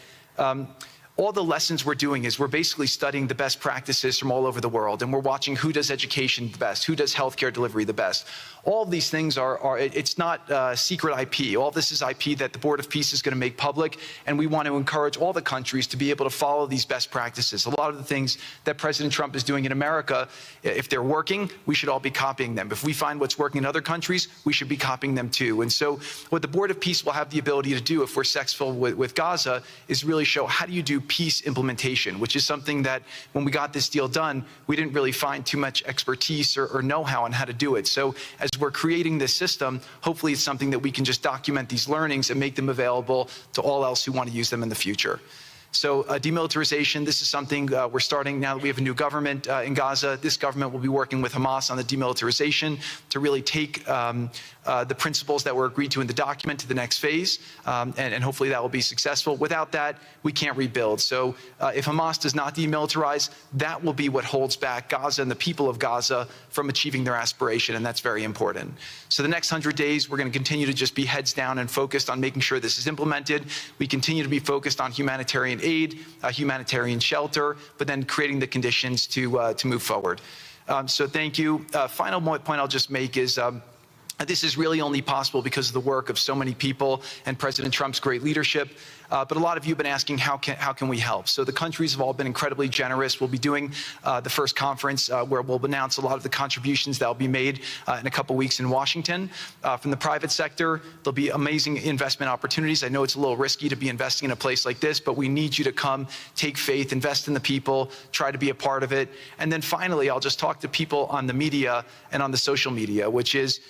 all the lessons we're doing is we're basically studying the best practices from all over the world, and we're watching who does education the best, who does healthcare delivery the best. All of these things it's not secret IP. All this is IP that the Board of Peace is going to make public, and we want to encourage all the countries to be able to follow these best practices. A lot of the things that President Trump is doing in America, if they're working, we should all be copying them. If we find what's working in other countries, we should be copying them too. And so what the Board of Peace will have the ability to do if we're successful with Gaza is really show how do you do peace implementation, which is something that when we got this deal done, we didn't really find too much expertise or know-how on how to do it. So as we're creating this system, hopefully it's something that we can just document these learnings and make them available to all else who want to use them in the future. So demilitarization, this is something we're starting now that we have a new government in Gaza. This government will be working with Hamas on the demilitarization to really take the principles that were agreed to in the document to the next phase, and hopefully that will be successful. Without that, we can't rebuild. So if Hamas does not demilitarize, that will be what holds back Gaza and the people of Gaza from achieving their aspiration, and that's very important. So the next 100 days, we're going to continue to just be heads down and focused on making sure this is implemented. We continue to be focused on humanitarian aid, humanitarian shelter, but then creating the conditions to move forward. So thank you. Final point I'll just make is this is really only possible because of the work of so many people and President Trump's great leadership. But a lot of you have been asking, how can we help? So the countries have all been incredibly generous. We'll be doing the first conference where we'll announce a lot of the contributions that will be made in a couple weeks in Washington. From the private sector, there'll be amazing investment opportunities. I know it's a little risky to be investing in a place like this, but we need you to come, take faith, invest in the people, try to be a part of it. And then finally, I'll just talk to people on the media and on the social media, which is,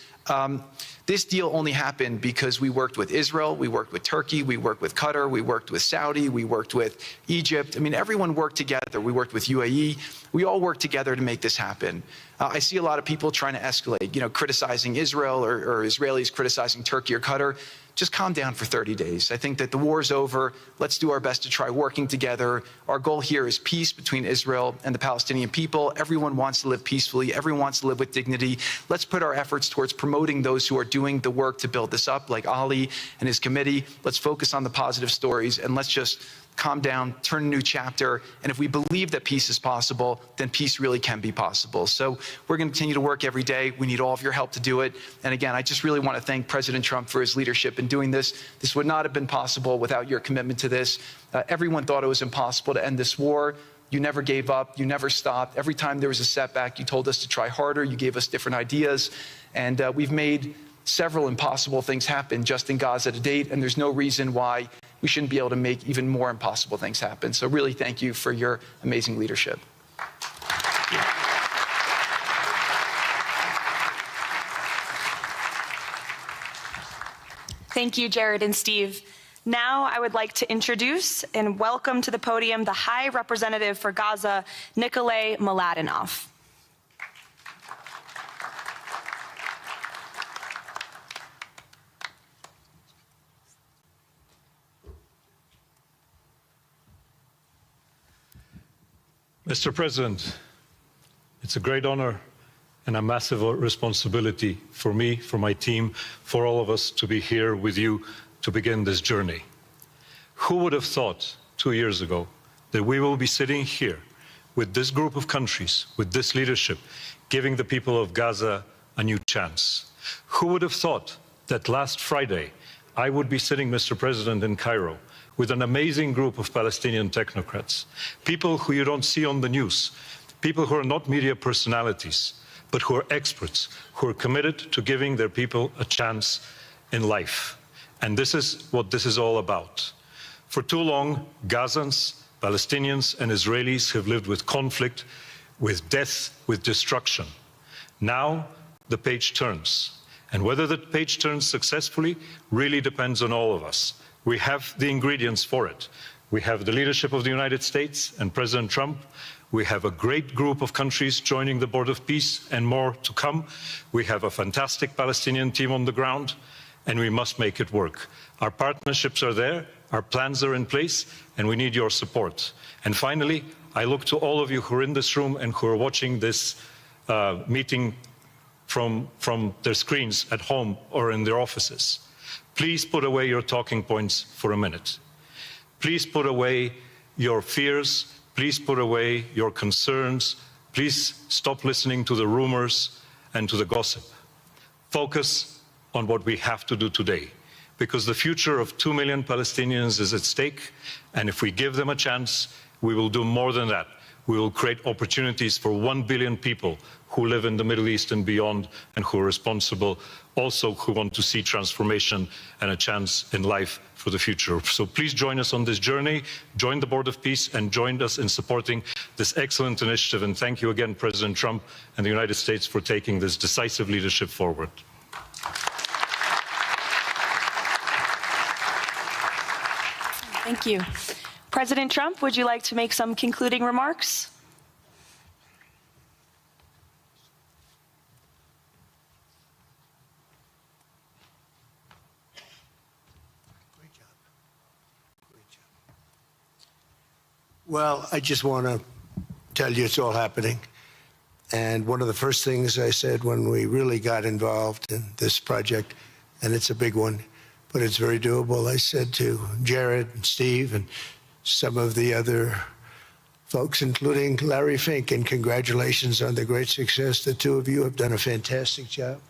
this deal only happened because we worked with Israel, we worked with Turkey, we worked with Qatar, we worked with Saudi, we worked with Egypt. I mean, everyone worked together. We worked with UAE. We all worked together to make this happen. I see a lot of people trying to escalate, criticizing Israel or Israelis criticizing Turkey or Qatar. Just calm down for 30 days. I think that the war's over. Let's do our best to try working together. Our goal here is peace between Israel and the Palestinian people. Everyone wants to live peacefully. Everyone wants to live with dignity. Let's put our efforts towards promoting those who are doing the work to build this up, like Ali and his committee. Let's focus on the positive stories, and let's just calm down, turn a new chapter. And if we believe that peace is possible, then peace really can be possible. So we're going to continue to work every day. We need all of your help to do it. And again, I just really want to thank President Trump for his leadership in doing this. This would not have been possible without your commitment to this. Everyone thought it was impossible to end this war. You never gave up. You never stopped. Every time there was a setback, you told us to try harder. You gave us different ideas. And we've made several impossible things happen just in Gaza to date. And there's no reason why we shouldn't be able to make even more impossible things happen. So really thank you for your amazing leadership. Thank you, Jared and Steve. Now I would like to introduce and welcome to the podium the High Representative for Gaza, Nikolay Mladenov. Mr. President, it's a great honor and a massive responsibility for me, for my team, for all of us to be here with you to begin this journey. Who would have thought 2 years ago that we will be sitting here with this group of countries, with this leadership, giving the people of Gaza a new chance? Who would have thought that last Friday I would be sitting, Mr. President, in Cairo with an amazing group of Palestinian technocrats, people who you don't see on the news, people who are not media personalities, but who are experts, who are committed to giving their people a chance in life. And this is what this is all about. For too long, Gazans, Palestinians, and Israelis have lived with conflict, with death, with destruction. Now, the page turns. And whether the page turns successfully really depends on all of us. We have the ingredients for it. We have the leadership of the United States and President Trump. We have a great group of countries joining the Board of Peace and more to come. We have a fantastic Palestinian team on the ground, and we must make it work. Our partnerships are there, our plans are in place, and we need your support. And finally, I look to all of you who are in this room and who are watching this meeting from their screens at home or in their offices. Please put away your talking points for a minute. Please put away your fears. Please put away your concerns. Please stop listening to the rumors and to the gossip. Focus on what we have to do today, because the future of 2 million Palestinians is at stake, and if we give them a chance, we will do more than that. We will create opportunities for 1 billion people who live in the Middle East and beyond, and who are responsible, also who want to see transformation and a chance in life for the future. So please join us on this journey, join the Board of Peace, and join us in supporting this excellent initiative. And thank you again, President Trump and the United States, for taking this decisive leadership forward. Thank you. President Trump, would you like to make some concluding remarks? Well, I just want to tell you it's all happening. And one of the first things I said when we really got involved in this project, and it's a big one, but it's very doable, I said to Jared and Steve and some of the other folks, including Larry Fink, and congratulations on the great success. The two of you have done a fantastic job.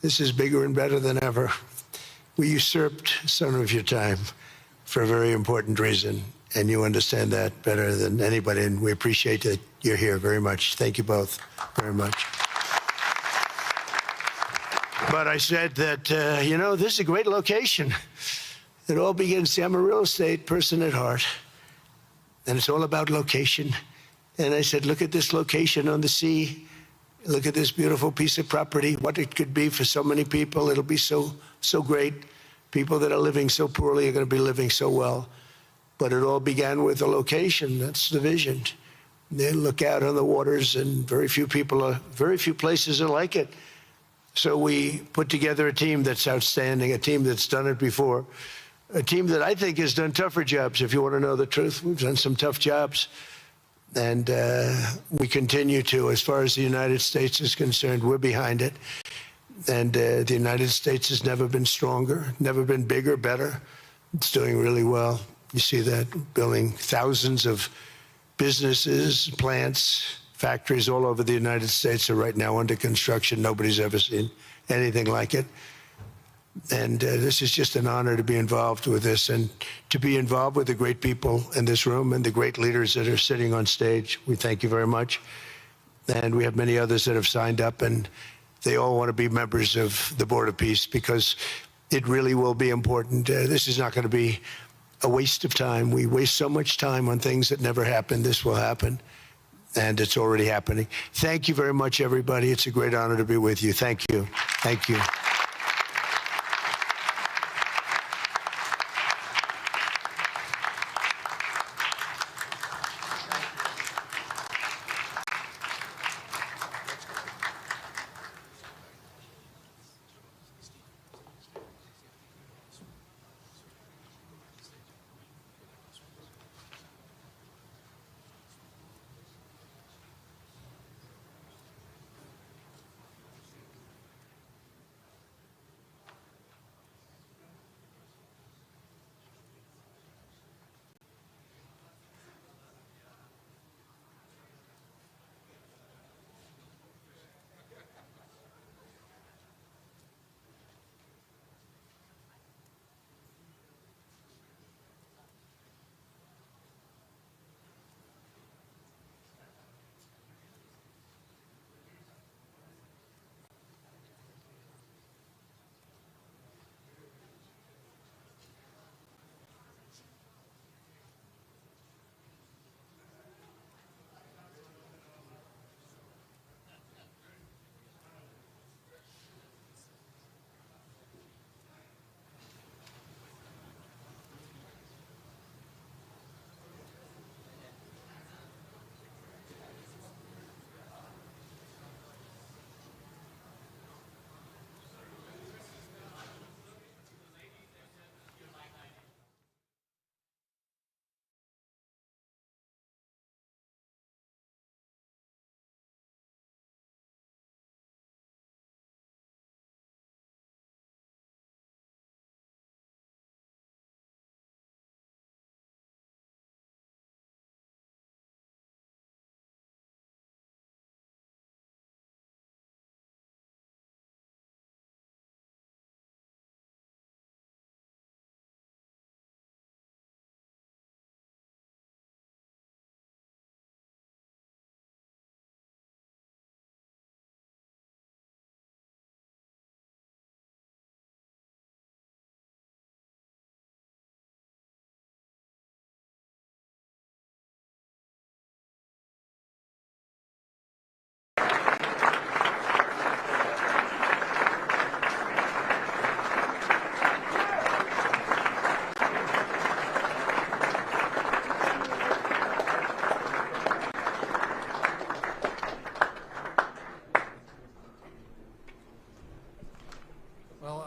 This is bigger and better than ever. We usurped some of your time for a very important reason, and you understand that better than anybody, and we appreciate that you're here very much. Thank you both very much. But I said that, you know, this is a great location. It all begins, see, I'm a real estate person at heart, and it's all about location. And I said, look at this location on the sea. Look at this beautiful piece of property, what it could be for so many people. It'll be so great. People that are living so poorly are going to be living so well. But it all began with the location. That's the vision. They look out on the waters, and very few places are like it. So we put together a team that's outstanding, a team that's done it before, a team that I think has done tougher jobs. If you want to know the truth, we've done some tough jobs. And we continue to. As far as the United States is concerned, we're behind it. And the United States has never been stronger, never been bigger, better. It's doing really well. You see that, building thousands of businesses, plants, factories all over the United States are right now under construction. Nobody's ever seen anything like it. And this is just an honor to be involved with this and to be involved with the great people in this room and the great leaders that are sitting on stage. We thank you very much. And we have many others that have signed up, and they all want to be members of the Board of Peace because it really will be important. This is not going to be a waste of time. We waste so much time on things that never happen. This will happen, and it's already happening. Thank you very much, everybody. It's a great honor to be with you. Thank you. Thank you.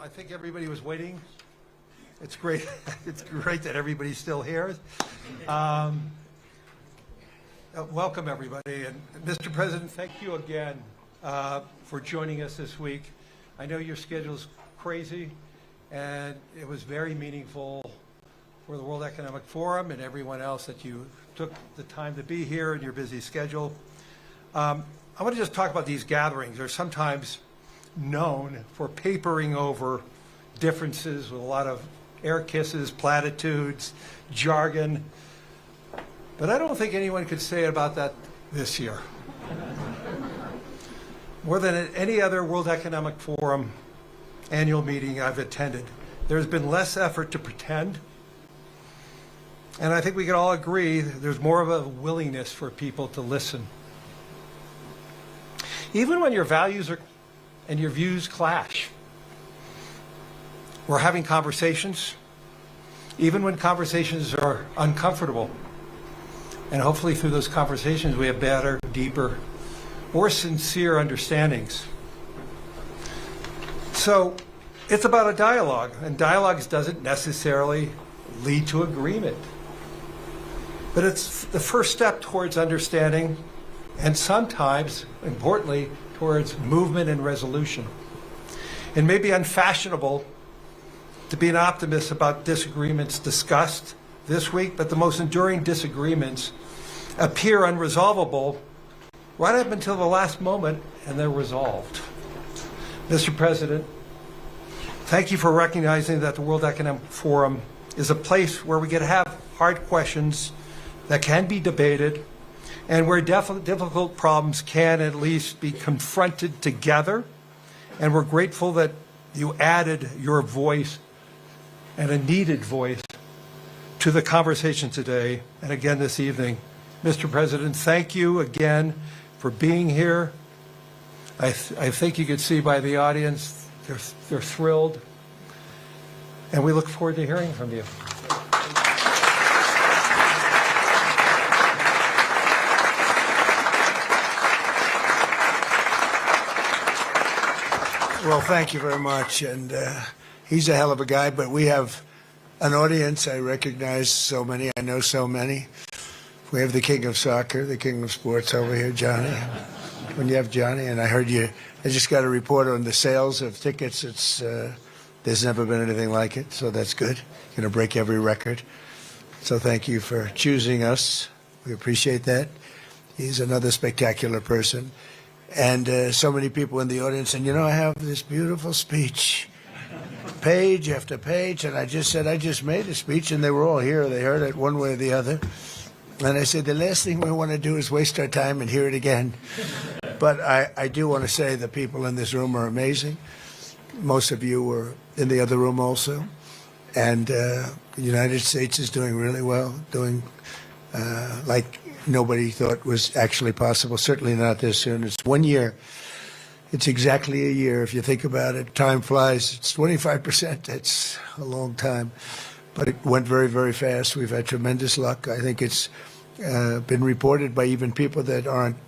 I think everybody was waiting. It's great. It's great that everybody's still here. Welcome, everybody. And Mr. President, thank you again for joining us this week. I know your schedule's crazy, and it was very meaningful for the World Economic Forum and everyone else that you took the time to be here in your busy schedule. I want to just talk about these gatherings. They're sometimes known for papering over differences with a lot of air kisses, platitudes, jargon. But I don't think anyone could say about that this year. More than at any other World Economic Forum annual meeting I've attended, there's been less effort to pretend. And I think we can all agree there's more of a willingness for people to listen. Even when your values and your views clash. We're having conversations, even when conversations are uncomfortable. And hopefully through those conversations we have better, deeper, more sincere understandings. So it's about a dialogue, and dialogues doesn't necessarily lead to agreement. But it's the first step towards understanding, and sometimes, importantly, towards movement and resolution. It may be unfashionable to be an optimist about disagreements discussed this week, but the most enduring disagreements appear unresolvable right up until the last moment, and they're resolved. Mr. President, thank you for recognizing that the World Economic Forum is a place where we get to have hard questions that can be debated, and where difficult problems can at least be confronted together. And we're grateful that you added your voice, and a needed voice, to the conversation today and again this evening. Mr. President, thank you again for being here. I think you could see by the audience, they're thrilled. And we look forward to hearing from you. Well, thank you very much. And he's a hell of a guy, but we have an audience. I recognize so many. I know so many. We have the king of soccer, the king of sports over here, Johnny. When you have Johnny, and I heard I just got a report on the sales of tickets. There's never been anything like it, so that's good. Going to break every record. So thank you for choosing us. We appreciate that. He's another spectacular person. And so many people in the audience, and I have this beautiful speech, page after page, and I just said, I just made a speech, and they were all here. They heard it one way or the other. And I said, the last thing we want to do is waste our time and hear it again. But I do want to say the people in this room are amazing. Most of you were in the other room also. And the United States is doing really well, doing like nobody thought was actually possible, certainly not this soon. It's 1 year. It's exactly a year. If you think about it, time flies. It's 25%. That's a long time. But it went very, very fast. We've had tremendous luck. I think it's been reported by even people that aren't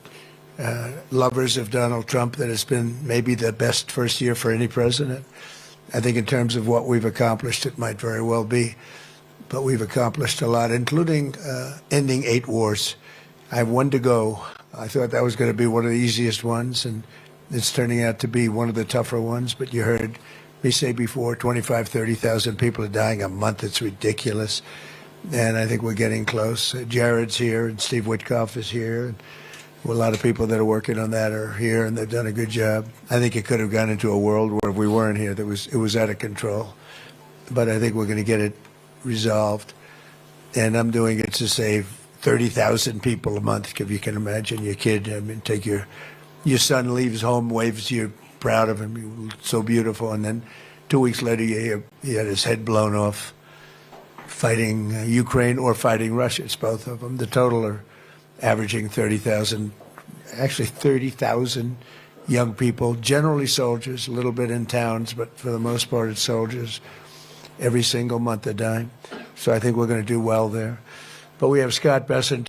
lovers of Donald Trump that it's been maybe the best first year for any president. I think in terms of what we've accomplished, it might very well be. But we've accomplished a lot, including ending 8 wars. I have 1 to go. I thought that was going to be one of the easiest ones, and it's turning out to be one of the tougher ones. But you heard me say before, 25,000, 30,000 people are dying a month. It's ridiculous. And I think we're getting close. Jared's here, and Steve Witkoff is here. And a lot of people that are working on that are here, and they've done a good job. I think it could have gone into a world where if we weren't here, it was out of control. But I think we're going to get it resolved. And I'm doing it to save 30,000 people a month, if you can imagine. Your kid, take your son leaves home, waves to you, proud of him, so beautiful, and then 2 weeks later you hear he had his head blown off fighting Ukraine or fighting Russia. It's both of them. The total are averaging 30,000, actually 30,000 young people, generally soldiers, a little bit in towns, but for the most part it's soldiers. Every single month they're dying. So I think we're going to do well there. But we have Scott Bessent